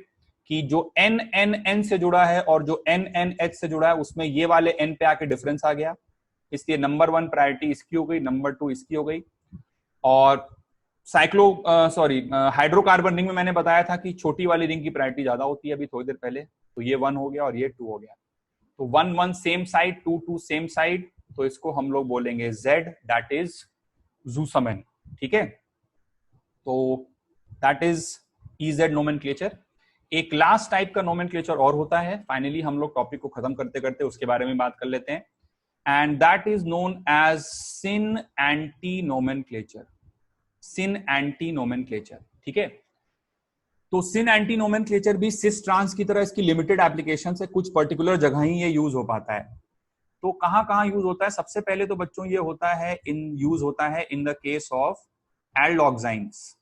कि जो N, N से जुड़ा है और जो N, H से जुड़ा है उसमें ये वाले N पे आके डिफरेंस आ गया, इसलिए नंबर 1 प्रायोरिटी इसकी हो गई, नंबर 2 इसकी हो गई। और हाइड्रोकार्बन रिंग में मैंने बताया था कि छोटी वाली रिंग की प्रायोरिटी ज्यादा होती है अभी थोड़ी देर पहले। तो ये 1 हो गया और ये 2 हो गया। तो 1 1 सेम साइड, 2 2 सेम साइड, तो इसको हम लोग बोलेंगे Z, दैट इज ज़ूसमन। ठीक है, तो दैट इज EZ नोमेनक्लेचर। एक लास्ट टाइप का नोमेनक्लेचर और होता है, फाइनली हम लोग टॉपिक को खत्म करते करते उसके बारे में बात कर लेते हैं, and that is known as syn anti nomenclature. Syn anti nomenclature. ठीक है, तो सिन एंटी नोमेनक्लेचर भी सिस ट्रांस की तरह इसकी लिमिटेड एप्लीकेशन है, कुछ पर्टिकुलर जगह ही ये यूज हो पाता है। तो कहां कहां यूज होता है? सबसे पहले तो बच्चों ये होता है यूज होता है in the case of aldoximes.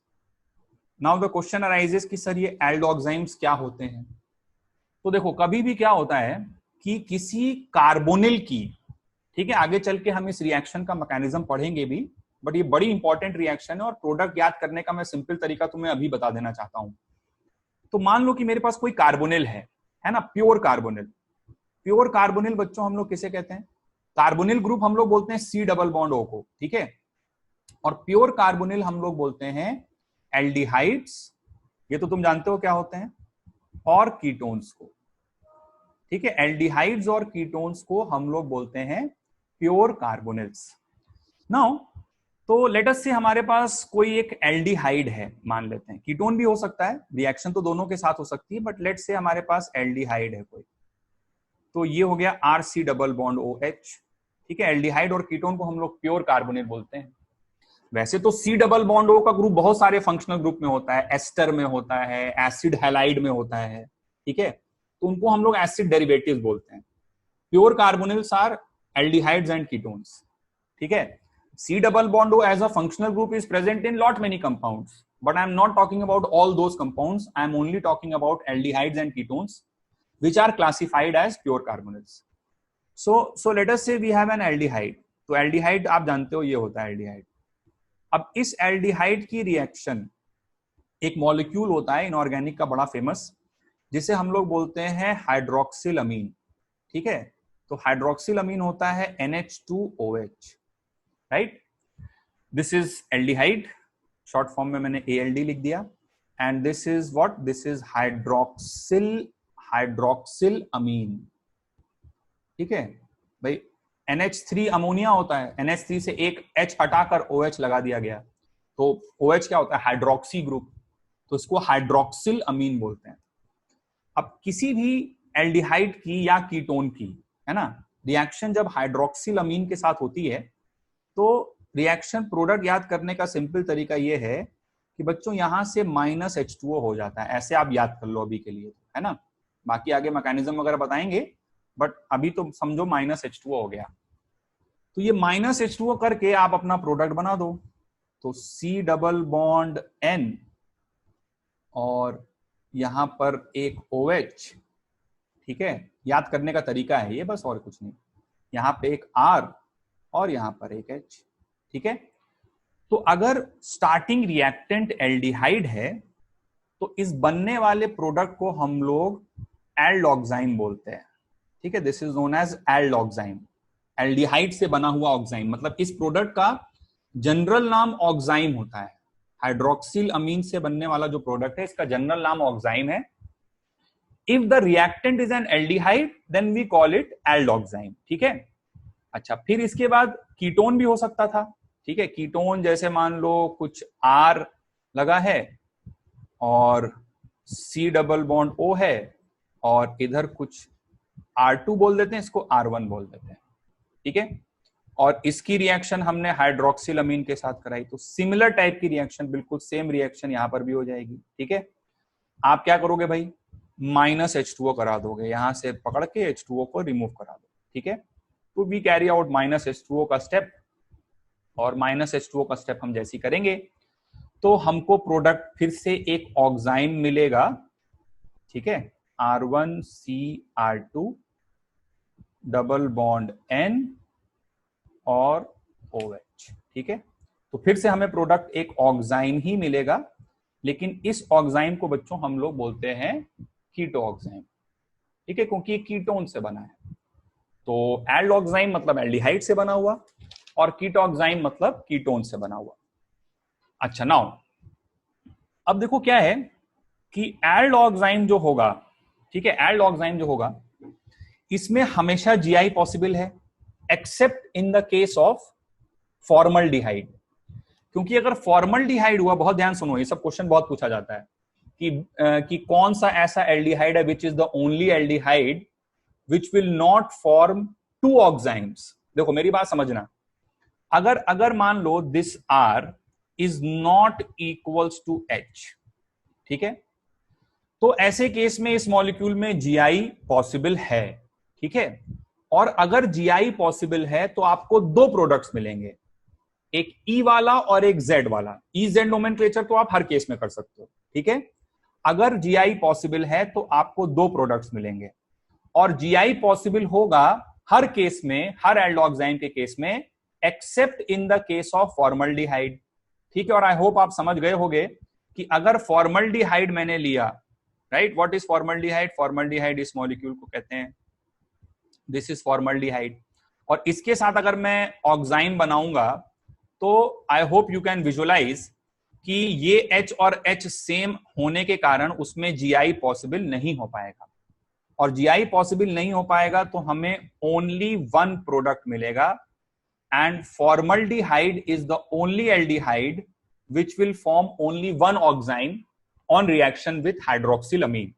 Now the question arises कि सर ये एल्डोक्साइम्स क्या होते हैं? तो देखो कभी भी क्या होता है कि किसी कार्बोनिल की, ठीक है, आगे चल के हम इस रिएक्शन का मैकेनिज्म पढ़ेंगे भी, बट ये बड़ी इंपॉर्टेंट रिएक्शन है और प्रोडक्ट याद करने का मैं सिंपल तरीका तुम्हें अभी बता देना चाहता हूं। तो मान लो कि मेरे पास कोई कार्बोनिल है ना, प्योर कार्बोनिल। प्योर कार्बोनिल बच्चों हम लोग किसे कहते हैं? कार्बोनिल ग्रुप हम लोग बोलते हैं C डबल बॉन्ड O को। ठीक है, और प्योर कार्बोनिल हम लोग बोलते हैं एल्डिहाइड्स, ये तो तुम जानते हो क्या होते हैं, और कीटोन्स को। ठीक है, एल्डिहाइड्स और कीटोन्स को हम लोग बोलते हैं प्योर कार्बोनिल्स। नाउ तो लेट अस से हमारे पास कोई एक एल्डिहाइड है, मान लेते हैं, कीटोन भी हो सकता है, रिएक्शन तो दोनों के साथ हो सकती है, बट लेट से हमारे पास एल्डिहाइड है कोई। तो ये हो गया RC डबल बॉन्ड OH। ठीक है, एल्डिहाइड और कीटोन को हम लोग प्योर कार्बोनिल बोलते हैं। वैसे तो C डबल बॉन्ड O का ग्रुप बहुत सारे फंक्शनल ग्रुप में होता है, एस्टर में होता है, एसिड हैलाइड में होता है। ठीक है, तो उनको हम लोग एसिड डेरिवेटिव्स बोलते हैं। Pure carbonyls are aldehydes and ketones. ठीक है, C double bond O as a functional group is present in lot many compounds, but I am not talking about all those compounds. I am only talking about aldehydes and ketones, which are classified as pure carbonyls. So let us say we have an aldehyde. तो aldehyde आप जानते हो ये होता है aldehyde। अब इस aldehyde की रिएक्शन, एक मॉलिक्यूल होता है इनऑर्गेनिक का बड़ा फेमस, जिसे हम लोग बोलते हैं हाइड्रोक्सिल अमीन। ठीक है, तो हाइड्रोक्सिल अमीन होता है NH2OH, right. This is aldehyde, short form में मैंने ALD लिख दिया, and this is what, this is hydroxyl amine. ठीक है भाई, NH3 अमोनिया होता है, NH3 से एक H हटाकर OH लगा दिया गया, तो OH क्या होता है? हाइड्रोक्सी ग्रुप, तो इसको हाइड्रोक्सिल अमीन बोलते हैं। अब किसी भी एल्डिहाइड की या कीटोन की, है ना, रिएक्शन जब हाइड्रोक्सिल अमीन के साथ होती है, तो रिएक्शन प्रोडक्ट याद करने का सिंपल तरीका यह है कि बच्चों यहां से -H2O हो जाता है। ऐसे आप याद कर लो अभी के लिए, है ना, बाकी आगे मैकेनिज्म वगैरह बताएंगे, बट अभी तो समझो -H2O हो गया। तो ये -H2O करके आप अपना प्रोडक्ट बना दो। तो C डबल बॉन्ड N और यहां पर एक OH। ठीक है, याद करने का तरीका है ये, बस और कुछ नहीं। यहां पे एक R और यहां पर एक H। ठीक है, तो अगर स्टार्टिंग रिएक्टेंट एल्डिहाइड है तो इस बनने वाले प्रोडक्ट को हम लोग एल्डोक्साइम बोलते हैं। ठीक है, this is known as aldoxime. Aldehyde से बना हुआ ऑक्साइम, मतलब इस प्रोडक्ट का जनरल नाम ऑक्साइम होता है। हाइड्रोक्सिल अमीन से बनने वाला जो प्रोडक्ट है इसका जनरल नाम ऑक्साइम है। If the reactant is an aldehyde then we call it aldoxime. ठीक है, अच्छा, फिर इसके बाद कीटोन भी हो सकता था। ठीक है, कीटोन जैसे मान लो कुछ R लगा है और C डबल बॉन्ड O है और इधर कुछ R2 बोल देते हैं, इसको R1 बोल देते हैं। ठीक है, और इसकी रिएक्शन हमने हाइड्रोक्सिल अमीन के साथ कराई, तो सिमिलर टाइप की रिएक्शन, बिल्कुल सेम रिएक्शन यहां पर भी हो जाएगी। ठीक है, आप क्या करोगे भाई, -H2O करा दोगे, यहां से पकड़ के H2O को रिमूव करा दो। ठीक है, तो वी कैरी आउट -H2O का स्टेप, और -H2O का स्टेप हम जैसी करेंगे तो हमको प्रोडक्ट फिर से एक ऑक्साइम मिलेगा। ठीक है, R1CR2 डबल बॉन्ड N और OH। ठीक है, तो फिर से हमें प्रोडक्ट एक ऑक्साइम ही मिलेगा, लेकिन इस ऑक्साइम को बच्चों हम लोग बोलते हैं कीटो ऑक्साइम। ठीक है, क्योंकि कीटोन से बना है। तो एल्डोक्साइम मतलब एल्डिहाइड से बना हुआ और कीटोक्साइम मतलब कीटोन से बना हुआ। अच्छा, नाउ अब देखो क्या है कि एल्डोक्साइम जो होगा, ठीक है, एल्डोक्साइम जो होगा इसमें हमेशा जीआई पॉसिबल है accept in the case of formaldehyde. क्योंकि अगर फॉर्मल्डिहाइड हुआ, बहुत ध्यान सुनो, ये सब क्वेश्चन बहुत पूछा जाता है कि कौन सा ऐसा एल्डिहाइड है which is the only aldehyde which will not form two oximes. देखो मेरी बात समझना, अगर मान लो this R is not equals to H, ठीक है, तो ऐसे केस में इस मॉलिक्यूल में जीआई पॉसिबल है। ठीक है, और अगर जीआई पॉसिबल है तो आपको दो प्रोडक्ट्स मिलेंगे, एक E वाला और एक Z वाला। E Z नोमेनक्लेचर तो आप हर केस में कर सकते हो। ठीक है, अगर जीआई पॉसिबल है तो आपको दो प्रोडक्ट्स मिलेंगे, और जीआई पॉसिबल होगा हर केस में, हर एल्डोक्साइम के केस में, accept in the case of formaldehyde. ठीक है, और आई होप आप समझ गए होंगे कि अगर फॉर्मल्डिहाइड मैंने लिया, right, what is formaldehyde? Formaldehyde इस मॉलिक्यूल को कहते हैं, दिस इज फॉर्मल्डिहाइड, और इसके साथ अगर मैं ऑक्साइम बनाऊंगा तो I hope you can visualize कि ये H और H सेम होने के कारण उसमें जीआई पॉसिबल नहीं हो पाएगा, और जीआई पॉसिबल नहीं हो पाएगा तो हमें ओनली वन प्रोडक्ट मिलेगा, and formaldehyde is the only aldehyde which will form only one oxime on reaction with hydroxylamine।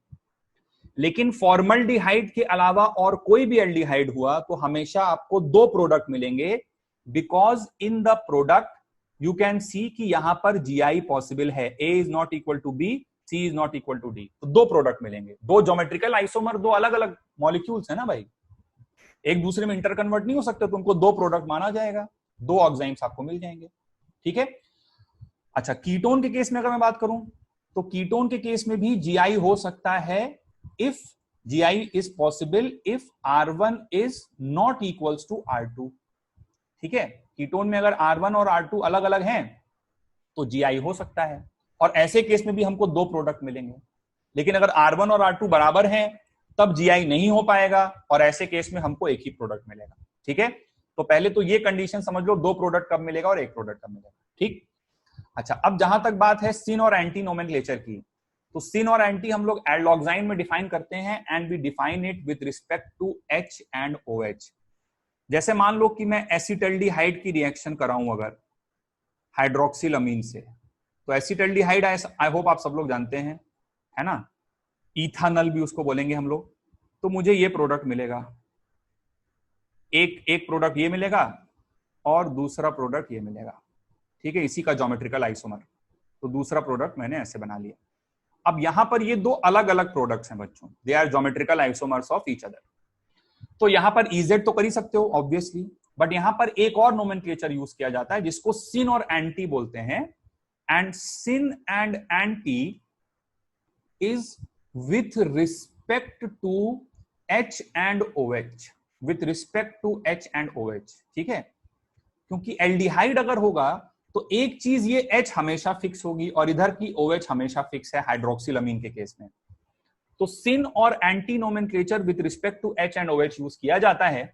लेकिन फॉर्मल्डिहाइड के अलावा और कोई भी एल्डिहाइड हुआ तो हमेशा आपको दो प्रोडक्ट मिलेंगे, because in the product you can see कि यहां पर जीआई पॉसिबल है। A is not equal to B, C is not equal to D, तो दो प्रोडक्ट मिलेंगे, दो ज्योमेट्रिकल आइसोमर, दो अलग अलग मॉलिक्यूल्स है ना भाई, एक दूसरे में इंटर कन्वर्ट नहीं हो सकते, तो उनको दो प्रोडक्ट माना जाएगा, दो ऑक्साइम्स आपको मिल जाएंगे। ठीक है, अच्छा, कीटोन के केस में अगर मैं बात करूं तो कीटोन के केस में भी जीआई हो सकता है if GI is possible if R1 is not equals to R2। ठीक है, कीटोन में अगर R1 और R2 अलग अलग हैं तो जीआई हो सकता है, और ऐसे केस में भी हमको दो प्रोडक्ट मिलेंगे। लेकिन अगर R1 और R2 बराबर हैं तब जीआई नहीं हो पाएगा, और ऐसे केस में हमको एक ही प्रोडक्ट मिलेगा। ठीक है, तो पहले तो ये कंडीशन समझ लो, दो प्रोडक्ट कब मिलेगा और एक प्रोडक्ट कब मिलेगा। ठीक, अच्छा, अब जहां तक बात है सिन और एंटी नोमेनक्लेचर की, तो सिन और एंटी हम लोग एल्डोक्साइम में डिफाइन करते हैं, and we define it with respect to H and OH। जैसे मान लो कि मैं एसिटल्डिहाइड की रिएक्शन कराऊं अगर हाइड्रोक्सिल अमीन से, तो एसिटल्डिहाइड आई होप आप सब लोग जानते हैं, है ना, इथानल भी उसको बोलेंगे हम लोग। तो मुझे ये प्रोडक्ट मिलेगा, एक प्रोडक्ट ये मिलेगा और दूसरा प्रोडक्ट ये मिलेगा। ठीक है, इसी का ज्योमेट्रिकल आइसोमर, तो दूसरा प्रोडक्ट मैंने ऐसे बना लिया। अब यहां पर ये दो अलग अलग प्रोडक्ट्स हैं बच्चों, they are geometrical isomers of each other. तो यहां पर EZ तो कर ही सकते हो ऑब्वियसली, बट यहां पर एक और नोमेनक्लेचर यूज किया जाता है जिसको सिन और एंटी बोलते हैं, and syn and anti is with respect to H and OH, with respect to H and OH। ठीक है, क्योंकि एल्डिहाइड अगर होगा तो एक चीज ये H हमेशा फिक्स होगी और इधर की OH हमेशा फिक्स है हाइड्रोक्सिलमीन के केस में। तो सिन और anti nomenclature with respect to H and OH use किया जाता है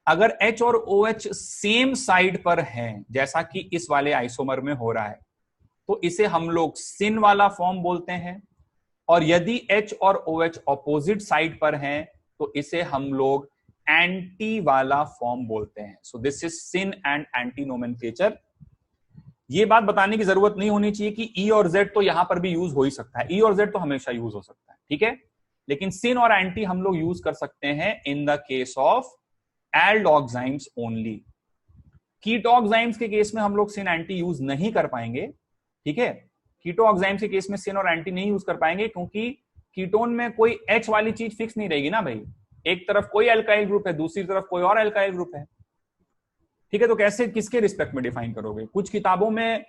अगर H और OH सेम साइड पर हैं, जैसा कि इस वाले आइसोमर में हो रहा है, तो इसे हम लोग सिन वाला फॉर्म बोलते हैं। और यदि H और OH ऑपोजिट साइड पर हैं तो इसे हम लोग एंटी वाला फॉर्म बोलते हैं। So this is syn and anti nomenclature. ये बात बताने की जरूरत नहीं होनी चाहिए कि E और Z तो यहां पर भी यूज हो ही सकता है, E और Z तो हमेशा यूज हो सकता है, ठीक है। लेकिन सिन और एंटी हम लोग यूज कर सकते हैं in the case of aldoximes only. Ketoximes के केस में हम लोग सिन एंटी यूज नहीं कर पाएंगे, ठीक है। कीटोक्साइम्स के केस में सिन और एंटी नहीं यूज कर पाएंगे क्योंकि कीटोन में कोई H वाली चीज फिक्स नहीं रहेगी ना भाई। एक तरफ कोई अल्काइल ग्रुप है, दूसरी तरफ कोई और अल्काइल ग्रुप है, ठीक है। तो कैसे किसके रिस्पेक्ट में डिफाइन करोगे? कुछ किताबों में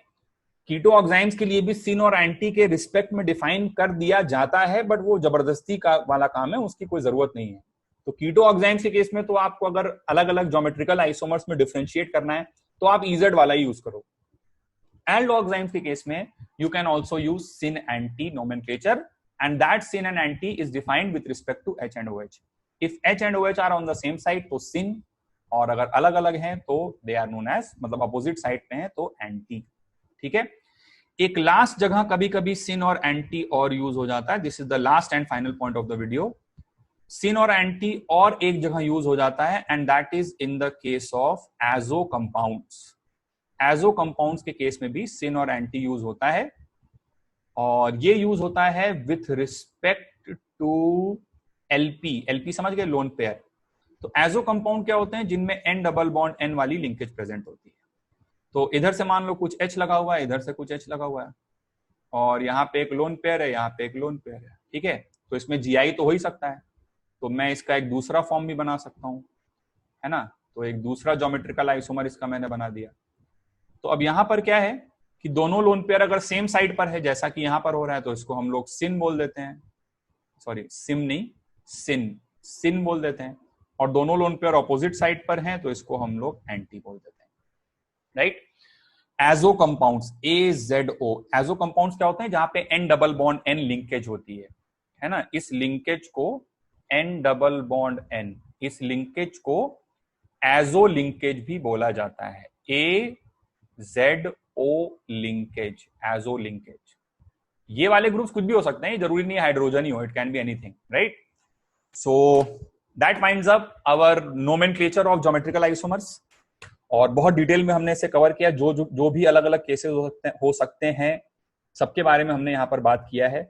कीटोक्साइम्स के लिए भी सिन और एंटी के रिस्पेक्ट में डिफाइन कर दिया जाता है, बट वो जबरदस्ती का वाला काम है, उसकी कोई जरूरत नहीं है। तो कीटोक्साइम्स के केस में तो आपको अगर अलग अलग ज्योमेट्रिकल आइसोमर्स में डिफरेंशिएट करना है तो आप EZ वाला ही यूज करो। एल्डोक्साइम्स के केस में you can also use syn anti nomenclature and that syn and anti is defined with respect to H and OH। If H and OH are on the same side तो सिन, और अगर अलग अलग हैं तो दे आर नोन एज, मतलब अपोजिट साइड पे हैं तो एंटी, ठीक है। एक लास्ट जगह कभी कभी सिन और एंटी और यूज हो जाता है, this is the last and final point of the video. Syn और एंटी और एक जगह यूज हो जाता है and that is in the case of azo compounds. Azo compounds के केस में भी सिन और एंटी यूज होता है, और ये यूज होता है विथ रिस्पेक्ट टू एलपी समझ गए, लोन पेयर। तो एजो कंपाउंड क्या होते हैं? जिनमें N डबल बॉन्ड N वाली लिंकेज प्रेजेंट होती है। तो इधर से मान लो कुछ H लगा हुआ है, इधर से कुछ H लगा हुआ है, और यहाँ पे एक लोन पेयर है, यहाँ पे एक लोन पेयर है, ठीक है। तो इसमें GI तो हो ही सकता है, तो मैं इसका एक दूसरा फॉर्म भी बना सकता हूँ, है ना। तो एक दूसरा ज्योमेट्रिकल आइसोमर इसका मैंने बना दिया। तो अब यहाँ पर क्या है कि दोनों लोन पेयर अगर सेम साइड पर है, जैसा कि यहाँ पर हो रहा है, तो इसको हम लोग सिन बोल देते हैं, सॉरी सिम नहीं, सिन बोल देते हैं। और दोनों लोन पेयर ऑपोजिट साइड पर हैं तो इसको हम लोग एंटी बोल देते हैं, right. Azo compounds, AZO, azo compounds क्या होते हैं? जहां पे N double bond N linkage होती है ना। इस लिंकेज को N डबल बॉन्ड N, इस लिंकेज को एजो लिंकेज भी बोला जाता है, AZO लिंकेज, एजो लिंकेज। ये वाले ग्रुप्स कुछ भी हो सकते हैं, जरूरी नहीं है हाइड्रोजन ही हो, it can be anything, right. So that winds up our nomenclature of geometrical isomers. और बहुत डिटेल में हमने इसे कवर किया, जो भी अलग अलग केसेस हो सकते हैं, सबके बारे में हमने यहाँ पर बात किया है।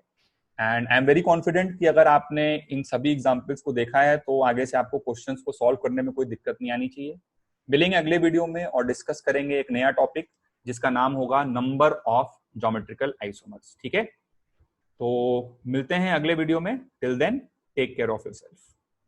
And I am very confident कि अगर आपने इन सभी एग्जाम्पल्स को देखा है तो आगे से आपको क्वेश्चंस को सॉल्व करने में कोई दिक्कत नहीं आनी चाहिए। मिलेंगे अगले वीडियो में और डिस्कस करेंगे एक नया टॉपिक जिसका नाम होगा नंबर ऑफ ज्योमेट्रिकल आइसोमर्स, ठीक है। तो मिलते हैं अगले वीडियो में, till then take care of yourself.